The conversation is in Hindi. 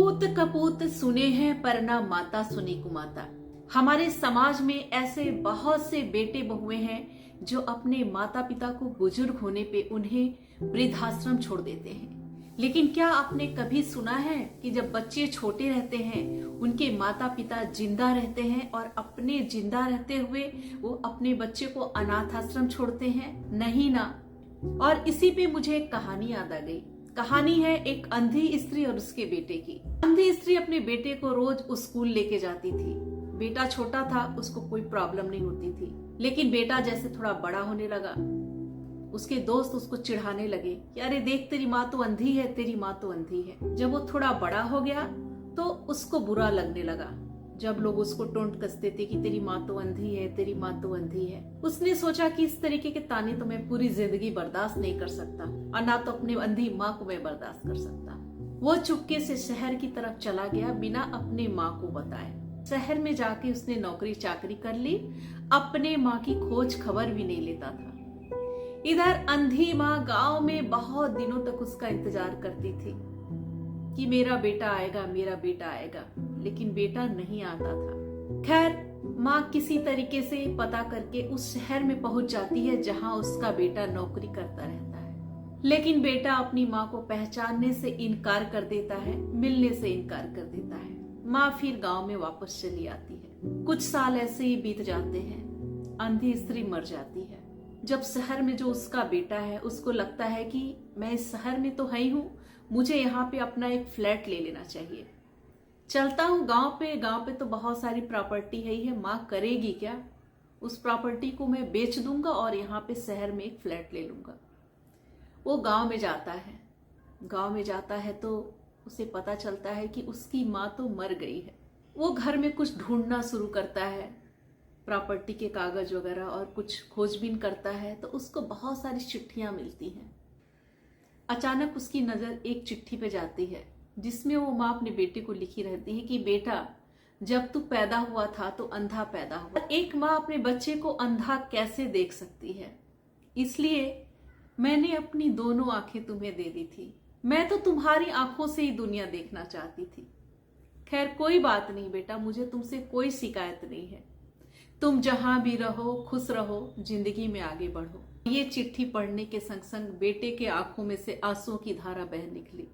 पूत कपूत सुने हैं पर ना माता सुनी कुमाता। हमारे समाज में ऐसे बहुत से बेटे बहुएं हैं जो अपने माता पिता को बुजुर्ग होने पे उन्हें वृद्धाश्रम छोड़ देते हैं। लेकिन क्या आपने कभी सुना है कि जब बच्चे छोटे रहते हैं उनके माता पिता जिंदा रहते हैं और अपने जिंदा रहते हुए वो अपने बच्चे को अनाथ आश्रम छोड़ते हैं? नहीं ना। और इसी पे मुझे एक कहानी याद आ गई। कहानी है एक अंधी स्त्री और उसके बेटे की। अंधी स्त्री अपने बेटे को रोज स्कूल लेके जाती थी। बेटा छोटा था, उसको कोई प्रॉब्लम नहीं होती थी। लेकिन बेटा जैसे थोड़ा बड़ा होने लगा, उसके दोस्त उसको चिढ़ाने लगे कि अरे देख तेरी माँ तो अंधी है, तेरी माँ तो अंधी है। जब वो थोड़ा बड़ा हो गया तो उसको बुरा लगने लगा जब लोग उसको टोंट कसते थे कि तेरी माँ तो अंधी है, तेरी माँ तो अंधी है। उसने सोचा कि इस तरीके के ताने तो मैं पूरी जिंदगी बर्दाश्त नहीं कर सकता और ना तो अपने अंधी माँ को मैं बर्दाश्त कर सकता। वो चुपके से शहर की तरफ चला गया बिना अपने माँ को बताए। शहर में जाके उसने नौकरी चाकरी कर ली, अपने माँ की खोज खबर भी नहीं लेता था। इधर अंधी माँ गांव में बहुत दिनों तक उसका इंतजार करती थी कि मेरा बेटा आएगा, मेरा बेटा आएगा, लेकिन बेटा नहीं आता था। खैर माँ किसी तरीके से पता करके उस शहर में पहुंच जाती है जहां उसका बेटा नौकरी करता रहता है। लेकिन बेटा अपनी माँ को पहचानने से इनकार कर देता है, मिलने से इनकार कर देता है। माँ फिर गांव में वापस चली आती है। कुछ साल ऐसे ही बीत जाते हैं। अंधी स्त्री मर जाती है। जब शहर में जो उसका बेटा है उसको लगता है कि मैं इस शहर में तो है ही हूँ, मुझे यहाँ पे अपना एक फ्लैट ले लेना चाहिए। चलता हूँ गांव पे तो बहुत सारी प्रॉपर्टी है ही है, माँ करेगी क्या? उस प्रॉपर्टी को मैं बेच दूंगा और यहाँ पे शहर में एक फ्लैट ले लूंगा। वो गांव में जाता है। गांव में जाता है तो उसे पता चलता है कि उसकी माँ तो मर गई है। वो घर में कुछ ढूंढना शुरू करता है, प्रॉपर्टी के कागज वगैरह, और कुछ खोजबीन करता है तो उसको बहुत सारी चिट्ठियां मिलती हैं। अचानक उसकी नजर एक चिट्ठी पे जाती है जिसमें वो माँ अपने बेटे को लिखी रहती है कि बेटा जब तू पैदा हुआ था तो अंधा पैदा हुआ। एक माँ अपने बच्चे को अंधा कैसे देख सकती है? इसलिए मैंने अपनी दोनों आंखें तुम्हें दे दी थी। मैं तो तुम्हारी आंखों से ही दुनिया देखना चाहती थी। खैर कोई बात नहीं बेटा, मुझे तुमसे कोई शिकायत नहीं है। तुम जहां भी रहो खुश रहो, जिंदगी में आगे बढ़ो। ये चिट्ठी पढ़ने के संग संग बेटे के आंखों में से आंसुओं की धारा बह निकली।